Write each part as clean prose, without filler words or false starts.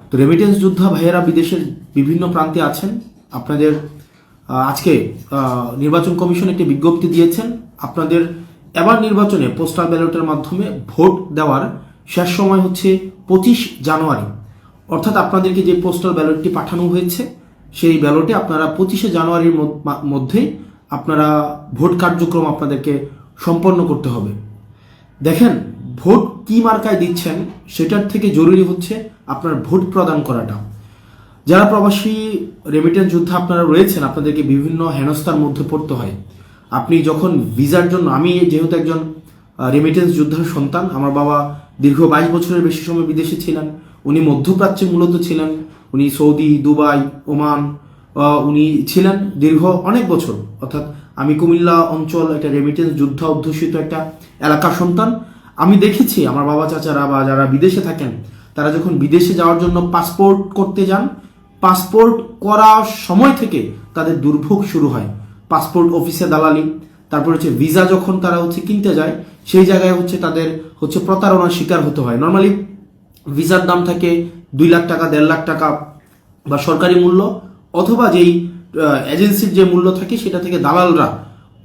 তো রেমিটেন্স যোদ্ধা ভাইয়েরা বিদেশের বিভিন্ন প্রান্তে আছেন। আপনাদের আজকে নির্বাচন কমিশন একটি বিজ্ঞপ্তি দিয়েছেন, আপনাদের এবার নির্বাচনে পোস্টাল ব্যালটের মাধ্যমে ভোট দেওয়ার শেষ সময় হচ্ছে 25 জানুয়ারি। অর্থাৎ আপনাদেরকে যে পোস্টাল ব্যালটটি পাঠানো হয়েছে সেই ব্যালটে আপনারা 25 জানুয়ারির মধ্যে আপনারা ভোট কার্যক্রম আপনাদেরকে সম্পন্ন করতে হবে। দেখেন, ভোট কি মার্কায় দিচ্ছেন সেটার থেকে জরুরি হচ্ছে আপনার ভোট প্রদান করাটা। যারা প্রবাসী রেমিটেন্স যোদ্ধা আপনারা রয়েছেন, আপনাদেরকে বিভিন্ন হেনস্থার মধ্যে পড়তে হয়। আপনি যখন ভিসার জন্য, আমি যেহেতু একজন রেমিটেন্স যোদ্ধার সন্তান, আমার বাবা দীর্ঘ 22 বছরের বেশি সময় বিদেশে ছিলেন। উনি মধ্যপ্রাচ্যে মূলত ছিলেন, উনি সৌদি, দুবাই, ওমান উনি ছিলেন দীর্ঘ অনেক বছর। অর্থাৎ আমি কুমিল্লা অঞ্চল একটা রেমিটেন্স যোদ্ধা অধ্যুষিত একটা এলাকার সন্তান। আমি দেখেছি আমার বাবা চাচারা বা যারা বিদেশে থাকেন তারা যখন বিদেশে যাওয়ার জন্য পাসপোর্ট করতে যান, পাসপোর্ট করার সময় থেকে তাদের দুর্ভোগ শুরু হয়। পাসপোর্ট অফিসে দালালি, তারপর হচ্ছে ভিসা যখন তারা হচ্ছে কিনতে যায় সেই জায়গায় হচ্ছে তাদের হচ্ছে প্রতারণার শিকার হতে হয়। নর্মালি ভিসার দাম থাকে 2 লাখ টাকা, 1.5 লাখ টাকা বা সরকারি মূল্য, অথবা যেই এজেন্সির যে মূল্য থাকে সেটা থেকে দালালরা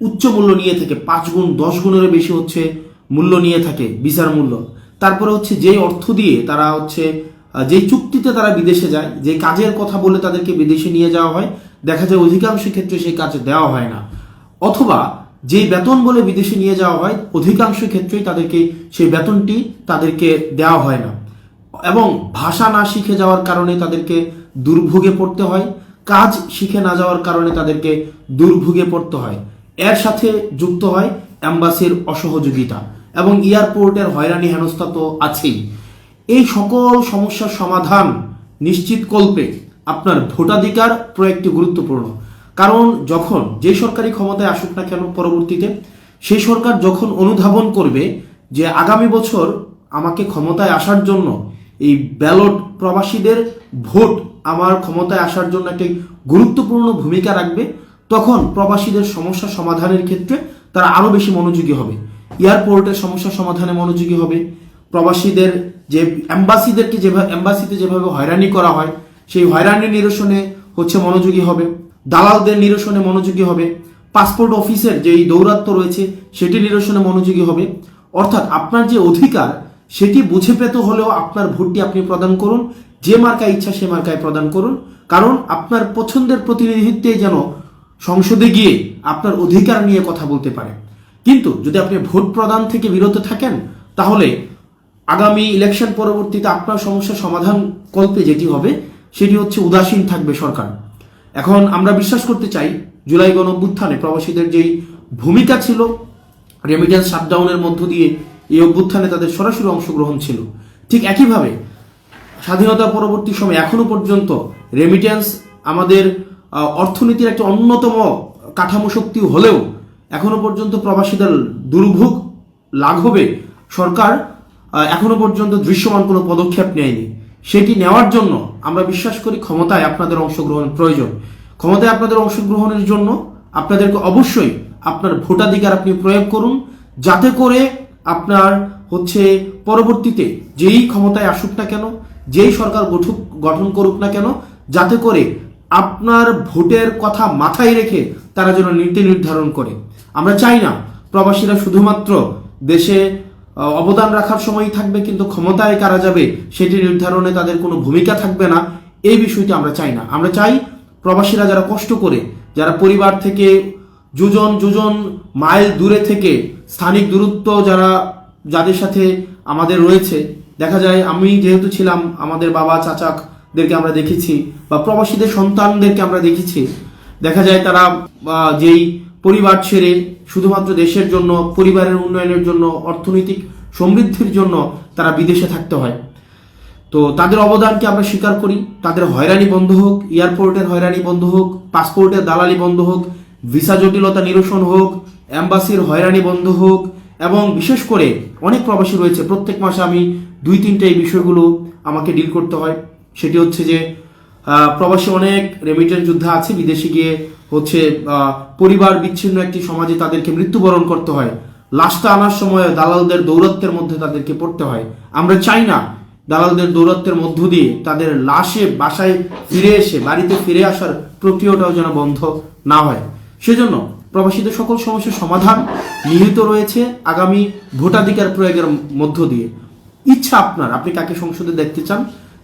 উচ্চ মূল্য নিয়ে থাকে, 5 গুণ 10 গুণেরও বেশি হচ্ছে মূল্য নিয়ে থাকে ভিসার মূল্য। তারপরে হচ্ছে যেই অর্থ দিয়ে তারা হচ্ছে যেই চুক্তিতে তারা বিদেশে যায়, যে কাজের কথা বলে তাদেরকে বিদেশে নিয়ে যাওয়া হয়, দেখা যায় অধিকাংশ ক্ষেত্রে সেই কাজ দেওয়া হয় না, অথবা যেই বেতন বলে বিদেশে নিয়ে যাওয়া হয় অধিকাংশ ক্ষেত্রেই তাদেরকে সেই বেতনটি তাদেরকে দেওয়া হয় না, এবং ভাষা না শিখে যাওয়ার কারণে তাদেরকে দুর্ভোগে পড়তে হয়, কাজ শিখে না যাওয়ার কারণে তাদেরকে দুর্ভোগে পড়তে হয়। এর সাথে যুক্ত হয় এম্বাসির অসহযোগিতা এবং এয়ারপোর্টের হয়রানি হেনস্থা তো আছেই। এই সকল সমস্যার সমাধান নিশ্চিতকল্পে আপনার ভোটাধিকার প্রয়োগটি গুরুত্বপূর্ণ। কারণ যখন যে সরকারি ক্ষমতায় আসুক না কেন পরবর্তীতে, সেই সরকার যখন অনুধাবন করবে যে আগামী বছর আমাকে ক্ষমতায় আসার জন্য এই ব্যালট, প্রবাসীদের ভোট আমার ক্ষমতায় আসার জন্য একটি গুরুত্বপূর্ণ ভূমিকা রাখবে, তখন প্রবাসীদের সমস্যা সমাধানের ক্ষেত্রে তারা আরও বেশি মনোযোগী হবে। এয়ারপোর্টের সমস্যা সমাধানে মনোযোগী হবে, প্রবাসীদের যে এম্বাসিদেরকে এম্বাসিতে যেভাবে হয়রানি করা হয় সেই হয়রানি নিরসনে হচ্ছে মনোযোগী হবে, দালালদের নিরসনে মনোযোগী হবে, পাসপোর্ট অফিসের যেই দৌরাত্ম্য রয়েছে সেটি নিরসনে মনোযোগী হবে। অর্থাৎ আপনার যে অধিকার সেটি বুঝে পেতে হলেও আপনার ভোটটি আপনি প্রদান করুন, যে মার্কায় ইচ্ছা সে মার্কায় প্রদান করুন, কারণ আপনার পছন্দের প্রতিনিধিত্বে যেন সংসদে গিয়ে আপনার অধিকার নিয়ে কথা বলতে পারে। কিন্তু যদি আপনি ভোট প্রদান থেকে বিরত থাকেন তাহলে আগামী ইলেকশন পরবর্তীতে আপনার সমস্যা সমাধান কল্পে যেটি হবে সেটি হচ্ছে উদাসীন থাকবে সরকার। এখন আমরা বিশ্বাস করতে চাই জুলাই গণঅভ্যুত্থানে প্রবাসীদের যেই ভূমিকা ছিল, রেমিটেন্স শাটডাউনের মধ্য দিয়ে এই অভ্যুত্থানে তাদের সরাসরি অংশগ্রহণ ছিল, ঠিক একইভাবে স্বাধীনতা পরবর্তী সময় এখনো পর্যন্ত রেমিটেন্স আমাদের অর্থনীতির একটি অন্যতম কাঠামো শক্তি হলেও এখনো পর্যন্ত প্রবাসীদের দুর্ভোগ লাঘবে সরকার এখনো পর্যন্ত দৃশ্যমান কোনো পদক্ষেপ নেয়নি। সেটি নেওয়ার জন্য আমরা বিশ্বাস করি ক্ষমতায় আপনাদের অংশগ্রহণ প্রয়োজন। ক্ষমতায় আপনাদের অংশগ্রহণের জন্য আপনাদেরকে অবশ্যই আপনার ভোটাধিকার আপনি প্রয়োগ করুন, যাতে করে আপনার হচ্ছে পরবর্তীতে যেই ক্ষমতায় আসুক না কেন, যেই সরকার গঠন করুক না কেন, যাতে করে আপনার ভোটের কথা মাথায় রেখে তারা যেন নীতি নির্ধারণ করে। আমরা চাই না প্রবাসীরা শুধুমাত্র দেশে অবদান রাখার সময়ই থাকবে কিন্তু ক্ষমতায় কারা যাবে সেটি নির্ধারণে তাদের কোনো ভূমিকা থাকবে না, এই বিষয়টি আমরা চাই না। আমরা চাই প্রবাসীরা যারা কষ্ট করে, যারা পরিবার থেকে যোজন মাইল দূরে থেকে স্থানিক দূরত্ব যাদের সাথে আমাদের রয়েছে, দেখা যায় আমি যেহেতু ছিলাম, আমাদের বাবা চাচাদেরকে আমরা দেখেছি বা প্রবাসীদের সন্তানদেরকে আমরা দেখেছি, দেখা যায় তারা যেই পরিবার ছেড়ে শুধুমাত্র দেশের জন্য, পরিবারের উন্নয়নের জন্য, অর্থনৈতিক সমৃদ্ধির জন্য তারা বিদেশে থাকতে হয়। তো তাদের অবদানকে আমরা স্বীকার করি, তাদের হয়রানি বন্ধ হোক, এয়ারপোর্টের হয়রানি বন্ধ হোক, পাসপোর্টের দালালি বন্ধ হোক, ভিসা জটিলতা নিরসন হোক, এম্বাসির হয়রানি বন্ধ হোক, এবং বিশেষ করে অনেক প্রবাসী রয়েছে প্রত্যেক মাসে আমি 2-3টা এই বিষয়গুলো আমাকে ডিল করতে হয়। সেটি হচ্ছে যে প্রবাসী অনেক রেমিটেন্স যোদ্ধা আছে, বিদেশে গিয়ে হচ্ছে পরিবার বিচ্ছিন্ন একটি সমাজে তাদেরকে মৃত্যুবরণ করতে হয়, লাশটা আনার সময় দালালদের দৌরাত্বের মধ্যে তাদেরকে পড়তে হয়। আমরা চাই না দালালদের দৌরাত্বের মধ্য দিয়ে তাদের লাশে বাসায় ফিরে এসে বাড়িতে ফিরে আসার প্রক্রিয়াটাও যেন বন্ধ না হয়। সেজন্য প্রবাসীদের সকল সমস্যার সমাধান নিহিত রয়েছে আগামী ভোটাধিকার প্রয়োগের মধ্য দিয়ে। ইচ্ছা আপনার, আপনি কাকে সংসদে দেখতে চান,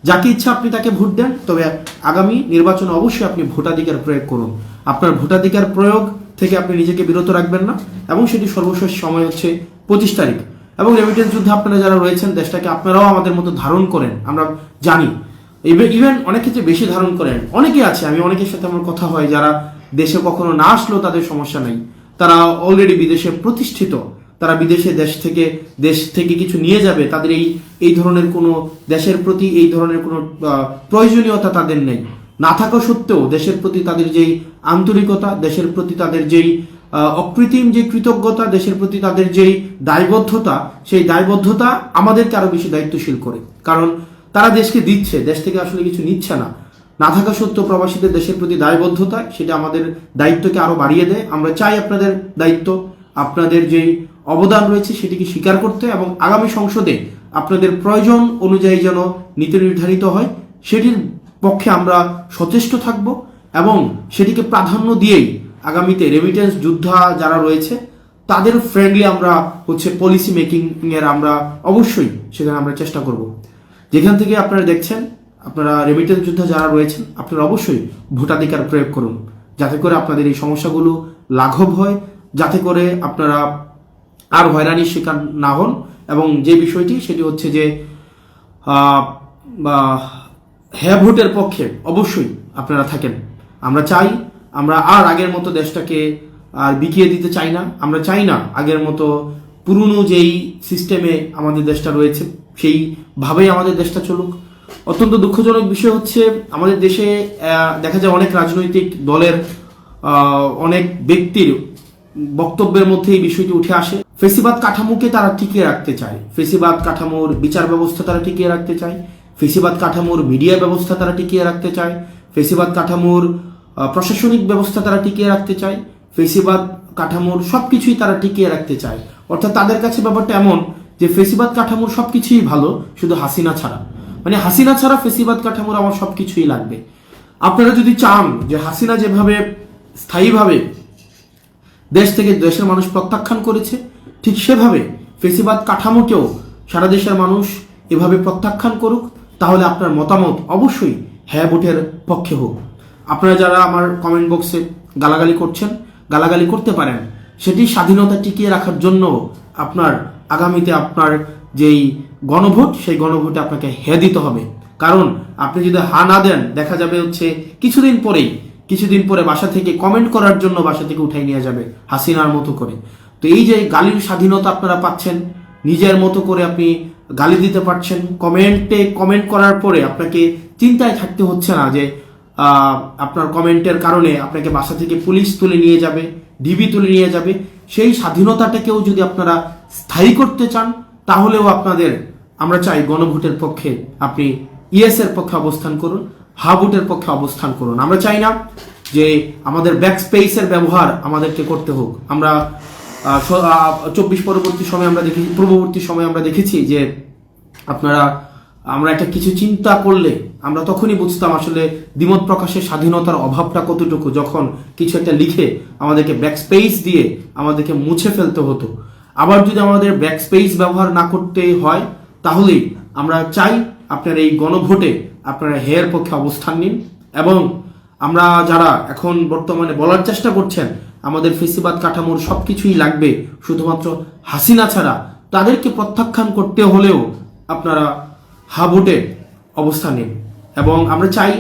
যাকে ইচ্ছা আপনি তাকে ভোট দেন, তবে আগামী নির্বাচনে অবশ্যই আপনি ভোটাধিকার প্রয়োগ করুন। আপনার ভোটাধিকার প্রয়োগ থেকে আপনি নিজেকে বিরত রাখবেন না, এবং সেটি সর্বশেষ সময় হচ্ছে 25 তারিখ। এবং রেমিটেন্স যুদ্ধে আপনারা যারা রয়েছেন, দেশটাকে আপনারাও আমাদের মতো ধারণ করেন, আমরা জানি। ইভেন অনেক ক্ষেত্রে বেশি ধারণ করেন। অনেকে আছে, আমি অনেকের সাথে আমার কথা হয়, যারা দেশে কখনো না আসলেও তাদের সমস্যা নেই, তারা অলরেডি বিদেশে প্রতিষ্ঠিত, তারা বিদেশে দেশ থেকে কিছু নিয়ে যাবে, তাদের এই ধরনের কোনো দেশের প্রতি এই ধরনের কোনো প্রয়োজনীয়তা তাদের নেই। না থাকা সত্ত্বেও দেশের প্রতি তাদের যেই আন্তরিকতা, দেশের প্রতি তাদের যেই অকৃত্রিম যে কৃতজ্ঞতা, দেশের প্রতি তাদের যেই দায়বদ্ধতা, সেই দায়বদ্ধতা আমাদেরকে আরো বেশি দায়িত্বশীল করে। কারণ তারা দেশকে দিচ্ছে, দেশ থেকে আসলে কিছু নিচ্ছে না। না থাকা সত্ত্বেও প্রবাসীদের দেশের প্রতি দায়বদ্ধতা, সেটা আমাদের দায়িত্বকে আরো বাড়িয়ে দেয়। আমরা চাই আপনাদের দায়িত্ব, আপনাদের যেই অবদান রয়েছে সেটিকে স্বীকার করতে, এবং আগামী সংসদে আপনাদের প্রয়োজন অনুযায়ী যেন নীতি নির্ধারিত হয়, সেটির পক্ষে আমরা সচেষ্ট থাকব, এবং সেটিকে প্রাধান্য দিয়েই আগামীতে রেমিটেন্স যোদ্ধা যারা রয়েছে তাদের ফ্রেন্ডলি আমরা পলিসি মেকিং এর আমরা অবশ্যই সেখানে আমরা চেষ্টা করব। যেখান থেকে আপনারা দেখছেন, আপনারা রেমিটেন্স যোদ্ধা যারা রয়েছেন, আপনারা অবশ্যই ভোটাধিকার প্রয়োগ করুন, যাতে করে আপনাদের এই সমস্যাগুলো লাঘব হয়, যাতে করে আপনারা আর হয়রানির শিকার না হন। এবং যে বিষয়টি সেটি হচ্ছে যে হ্যাঁ ভোটের পক্ষে অবশ্যই আপনারা থাকেন। আমরা চাই, আমরা আর আগের মতো দেশটাকে আর বিকিয়ে দিতে চাই না। আমরা চাই না আগের মতো পুরনো যেই সিস্টেমে আমাদের দেশটা রয়েছে সেইভাবেই আমাদের দেশটা চলুক। অত্যন্ত দুঃখজনক বিষয় হচ্ছে, আমাদের দেশে দেখা যায় অনেক রাজনৈতিক দলের অনেক ব্যক্তির বক্তব্যের মধ্যে এই বিষয়টি উঠে আসে। ফেসিবাদ কাঠামোকে তারা টিকিয়ে রাখতে চায়, ফেসিবাদ কাঠামোর বিচার ব্যবস্থা তারা টিকিয়ে রাখতে চায়, ফেসিবাদ কাঠামোর মিডিয়া ব্যবস্থা তারা টিকিয়ে রাখতে চায়, ফেসিবাদ কাঠামোর প্রশাসনিক ব্যবস্থা তারা টিকিয়ে রাখতে চায়, ফেসিবাদ কাঠামোর সবকিছুই তারা টিকিয়ে রাখতে চায়। অর্থাৎ তাদের কাছে ব্যাপারটা এমন যে ফেসিবাদ কাঠামোর সবকিছুই ভালো, শুধু হাসিনা ছাড়া। মানে হাসিনা ছাড়া ফেসিবাদ কাঠামোর আমার সবকিছুই লাগবে। আপনারা যদি চান যে হাসিনা যেভাবে স্থায়ীভাবে দেশ থেকে দেশের মানুষ প্রত্যাখ্যান করেছে, ঠিক সেভাবে ফেসিবাদ কাঠামোকেও সারা দেশের মানুষ এভাবে প্রত্যাখ্যান করুক, তাহলে আপনার মতামত অবশ্যই হ্যাঁ ভোটের পক্ষে হোক। আপনারা যারা আমার কমেন্ট বক্সে গালাগালি করছেন, গালাগালি করতে পারেন, সেটি স্বাধীনতা টিকিয়ে রাখার জন্য আপনার আগামীতে আপনার যেই গণভোট, সেই গণভোটে আপনাকে হ্যাঁ দিতে হবে। কারণ আপনি যদি হা না দেন, দেখা যাবে কিছুদিন পরে বাসা থেকে কমেন্ট করার জন্য বাসা থেকে উঠাই নিয়ে যাবে হাসিনার মতো করে। তো এই যে গালির স্বাধীনতা আপনারা পাচ্ছেন, নিজের মতো করে আপনি গালি দিতে পারছেন, কমেন্ট করার পরে আপনাকে চিন্তায় থাকতে হচ্ছে না যে আপনার কমেন্টের কারণে আপনাকে বাসা থেকে পুলিশ তুলে নিয়ে যাবে, ডিবি তুলে নিয়ে যাবে। সেই স্বাধীনতাটাকেও যদি আপনারা স্থায়ী করতে চান, তাহলেও আপনাদের আমরা চাই গণভোটের পক্ষে আপনি ইয়েস এর পক্ষে অবস্থান করুন, হা ভোটের পক্ষে অবস্থান করুন। আমরা চাই না যে আমাদের ব্যাক স্পেসের ব্যবহার আমাদেরকে করতে হোক। আমরা 24 পূর্ববর্তী সময় আমরা দেখেছি যে আমরা একটা কিছু চিন্তা করলে আমরা তখনই বুঝতাম আসলে দ্বিমত প্রকাশের স্বাধীনতার অভাবটা কতটুকু, যখন কিছু একটা লিখে আমাদেরকে ব্যাক স্পেস দিয়ে আমাদেরকে মুছে ফেলতে হতো। আবার যদি আমাদের ব্যাক স্পেস ব্যবহার না করতে হয়, তাহলেই আমরা চাই আপনার এই গণভোটে আপনারা হের পক্ষে অবস্থান নিন। এবং আমরা যারা এখন বর্তমানে বলার চেষ্টা করছেন আমাদের ফেসিবাদ কাঠামোর সবকিছুই লাগবে, শুধুমাত্র হাসিনা ছাড়া, তাদেরকে প্রত্যাখ্যান করতে হলেও আপনারা হা ভোটে অবস্থান নিন। এবং আমরা চাই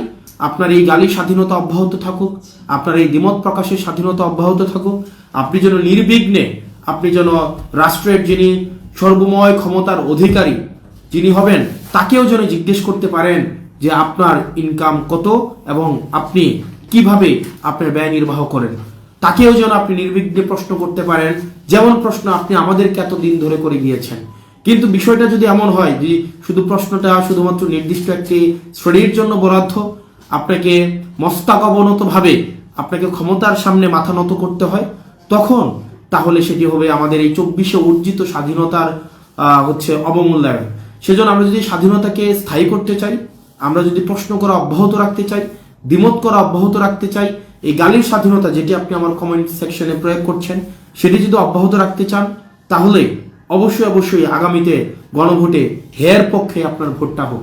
আপনার এই গালি স্বাধীনতা অব্যাহত থাকুক, আপনার এই দ্বিমত প্রকাশের স্বাধীনতা অব্যাহত থাকুক। আপনি যেন নির্বিঘ্নে, আপনি যেন রাষ্ট্রের যিনি সর্বময় ক্ষমতার অধিকারী যিনি হবেন, তাকেও যেন জিজ্ঞেস করতে পারেন যে আপনার ইনকাম কত এবং আপনি কিভাবে আপনার ব্যয় নির্বাহ করেন। তাকেও যেন আপনি নির্বিঘ্নে প্রশ্ন করতে পারেন, যেমন প্রশ্ন আপনি আমাদেরকে এতদিন ধরে করে গিয়েছেন। কিন্তু বিষয়টা যদি এমন হয় যে প্রশ্নটা শুধুমাত্র নির্দিষ্ট একটি শ্রেণীর জন্য বরাদ্দ, আপনাকে মস্তক অবনত ভাবে আপনাকে ক্ষমতার সামনে মাথা নত করতে হয়, তাহলে সেটি হবে আমাদের এই 24 অর্জিত স্বাধীনতার অবমূল্যায়ন। সেজন্য আমরা যদি স্বাধীনতাকে স্থায়ী করতে চাই, আমরা যদি প্রশ্ন করা অব্যাহত রাখতে চাই, দ্বিমত করা অব্যাহত রাখতে চাই, এই গালির স্বাধীনতা যেটি আপনি আমার কমেন্ট সেকশনে প্রয়োগ করছেন সেটি যদি অব্যাহত রাখতে চান, তাহলে অবশ্যই অবশ্যই আগামীতে গণভোটে হের পক্ষে আপনার ভোটটা হোক।